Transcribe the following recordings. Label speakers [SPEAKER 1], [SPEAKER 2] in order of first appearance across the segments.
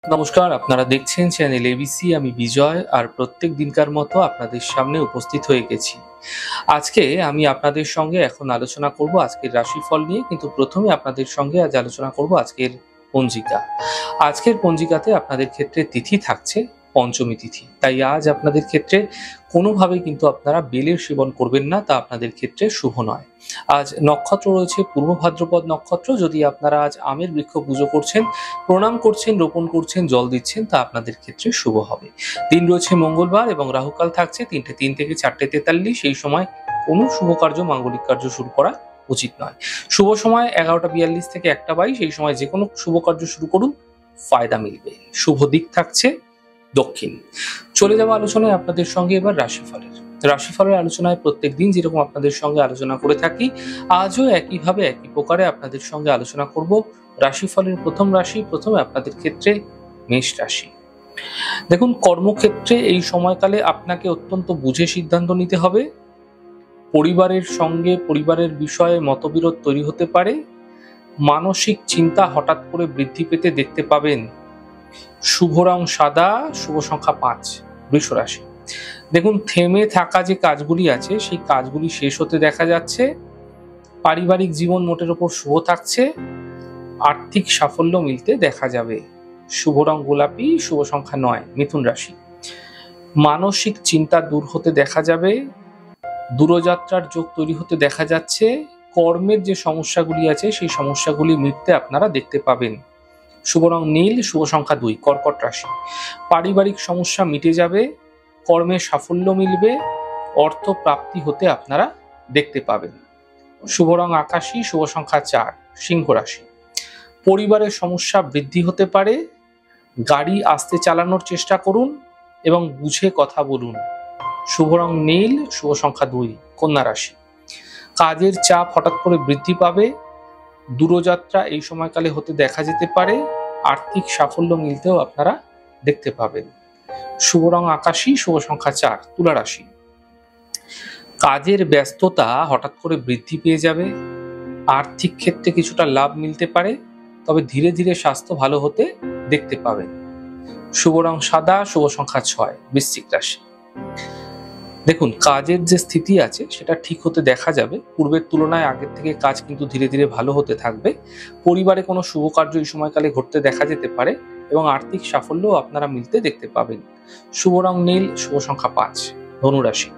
[SPEAKER 1] নমস্কার, আপনারা দেখছেন চ্যানেল এবিসি। আমি বিজয়, আর প্রত্যেক দিনকার মতো আপনাদের সামনে উপস্থিত হয়ে গেছি। আজকে আমি আপনাদের সঙ্গে এখন আলোচনা করব আজকের রাশিফল নিয়ে, কিন্তু প্রথমে আপনাদের সঙ্গে আজ আলোচনা করব আজকের পঞ্জিকা। আজকের পঞ্জিকাতে আপনাদের ক্ষেত্রে তিথি থাকছে পঞ্চমী তিথি, তাই আজ আপনাদের ক্ষেত্রে কোনোভাবেই কিন্তু আপনারা বেলের সেবন করবেন না, তা আপনাদের ক্ষেত্রে শুভ নয়। আজ নক্ষত্র রয়েছে পূর্ব ভাদ্রপদ নক্ষত্র। যদি আপনারা আজ আমের বৃক্ষ পুজো করছেন, প্রণাম করছেন, রোপণ করছেন, জল দিচ্ছেন, তা আপনাদের ক্ষেত্রে শুভ হবে। দিন রয়েছে মঙ্গলবার এবং রাহুকাল থাকছে 3টে 3 থেকে 4টে 43। এই সময় কোনো শুভ কার্য, মাঙ্গলিক কার্য শুরু করা উচিত নয়। শুভ সময় 11টা 42 থেকে 1টা 22। এই সময় যে কোনো শুভ কার্য শুরু করুন, ফায়দা মিলবে। শুভ দিক থাকছে দক্ষিণ। চলে যাওয়া আলোচনায় আপনাদের সঙ্গে এবার রাশিফলের আলোচনায় প্রত্যেক দিন যেরকম আপনাদের সঙ্গে আলোচনা করে থাকি, আজও একইভাবে একই প্রকারে আপনাদের সঙ্গে আলোচনা করব রাশিফলের প্রথম রাশি। প্রথমে আপনাদের ক্ষেত্রে মেষ রাশি। দেখুন, কর্মক্ষেত্রে এই সময়কালে আপনাকে অত্যন্ত বুঝে সিদ্ধান্ত নিতে হবে। পরিবারের সঙ্গে পরিবারের বিষয়ে মতবিরোধ তৈরি হতে পারে। মানসিক চিন্তা হঠাৎ করে বৃদ্ধি পেতে দেখতে পাবেন। শুভ রং সাদা, শুভ সংখ্যা 5। বৃষ রাশি। দেখুন, থেমে থাকা যে কাজগুলি আছে সেই কাজগুলি শেষ হতে দেখা যাচ্ছে। পারিবারিক জীবন মোটের ওপর শুভ থাকছে। আর্থিক সাফল্য মিলতে দেখা যাবে। শুভ রং গোলাপি, শুভ সংখ্যা 9। মিথুন রাশি। মানসিক চিন্তা দূর হতে দেখা যাবে। দূরযাত্রার যোগ তৈরি হতে দেখা যাচ্ছে। কর্মের যে সমস্যাগুলি আছে সেই সমস্যাগুলি মিটতে আপনারা দেখতে পাবেন। শুভ রং নীল, শুভ সংখ্যা 2। কর্কট রাশি। পারিবারিক সমস্যা মিটে যাবে। কর্মে সাফল্য মিলবে। অর্থ প্রাপ্তি হতে আপনারা দেখতে পাবেন। শুভ রং আকাশী, শুভ সংখ্যা 4। সিংহ রাশি। পরিবারের সমস্যা বৃদ্ধি হতে পারে। গাড়ি আস্তে চালানোর চেষ্টা করুন এবং বুঝে কথা বলুন। শুভ রং নীল, শুভ সংখ্যা 2। কন্যা রাশি। কাজের চাপ হঠাৎ করে বৃদ্ধি পাবে। দূরযাত্রা এই সময়কালে হতে দেখা যেতে পারে। আর্থিক সাফল্য মিলতেও আপনারা দেখতে পাবেন। শুভ রং আকাশী, শুভ সংখ্যা 4। তুলা রাশি। কাজের ব্যস্ততা হঠাৎ করে বৃদ্ধি পেয়ে যাবে। আর্থিক ক্ষেত্রে কিছুটা লাভ মিলতে পারে, তবে ধীরে ধীরে স্বাস্থ্য ভালো হতে দেখতে পাবেন। শুভ রং সাদা, শুভ সংখ্যা 6। বৃশ্চিক রাশি। দেখুন, কাজের যে স্থিতি আছে সেটা ঠিক হতে দেখা যাবে। পূর্বের তুলনায় আগের থেকে কাজ কিন্তু ধীরে ধীরে ভালো হতে থাকবে। পরিবারে কোনো শুভ কার্য এই সময়কালে ঘটতে দেখা যেতে পারে এবং আর্থিক সাফল্য আপনারা মিলতে দেখতে পাবেন। শুভ রং নীল, শুভ সংখ্যা 5। ধনু রাশি।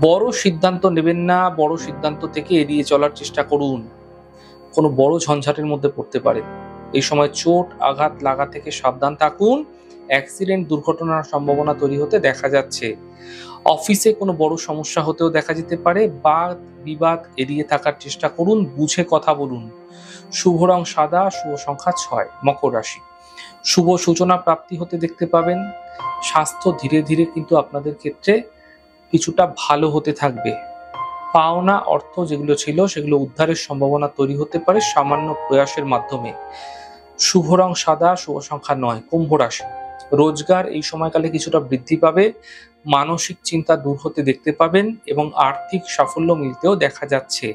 [SPEAKER 1] বড় সিদ্ধান্ত নেবেন না। বড় সিদ্ধান্ত থেকে এড়িয়ে চলার চেষ্টা করুন। কোনো বড় ঝঞ্ঝাটের মধ্যে পড়তে পারেন। এই সময় চোট আঘাত লাগা থেকে সাবধান থাকুন। অ্যাক্সিডেন্ট, দুর্ঘটনার সম্ভাবনা তৈরি হতে দেখা যাচ্ছে। অফিসে কোনো বড় সমস্যা হতেও দেখা যেতে পারে। বাদ বিবাদ এড়িয়ে থাকার চেষ্টা করুন। বুঝে কথা বলুন। শুভ রং সাদা, শুভ সংখ্যা 6। মকর রাশি। শুভ সূচনা প্রাপ্তি হতে দেখতে পাবেন। স্বাস্থ্য ধীরে ধীরে কিন্তু আপনাদের ক্ষেত্রে কিছুটা ভালো হতে থাকবে। পাওনা অর্থ যেগুলো ছিল সেগুলো উদ্ধারের সম্ভাবনা তৈরি হতে পারে সামান্য প্রয়াসের মাধ্যমে। শুভ রং সাদা, শুভ সংখ্যা 9। কুম্ভ রাশি। রোজগার এই সময়কালে কিছুটা বৃদ্ধি পাবে। মানসিক চিন্তা দূর হতে দেখতে পাবেন এবং আর্থিক সাফল্য মিলতেও দেখা যাচ্ছে।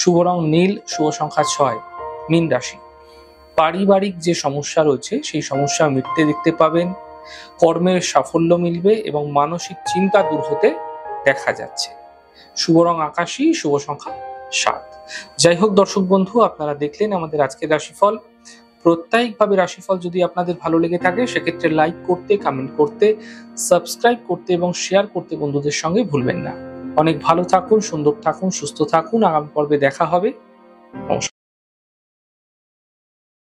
[SPEAKER 1] শুভ রং নীল, শুভ সংখ্যা 6। মীন রাশি। পারিবারিক যে সমস্যা রয়েছে সেই সমস্যা মিটতে দেখতে পাবেন। কর্মের সাফল্য মিলবে এবং মানসিক চিন্তা দূর হতে দেখা যাচ্ছে। শুভ রং আকাশী, শুভ সংখ্যা 7। যাই হোক দর্শক বন্ধু, আপনারা দেখলেন আমাদের আজকের রাশিফল। প্রত্যেকভাবে রাশিফল যদি আপনাদের ভালো লেগে থাকে সেক্ষেত্রে লাইক করতে, কমেন্ট করতে, সাবস্ক্রাইব করতে এবং শেয়ার করতে বন্ধুদের সঙ্গে ভুলবেন না। অনেক ভালো থাকুন, সুন্দর থাকুন, সুস্থ থাকুন। আগামী পর্বে দেখা হবে। নমস্কার।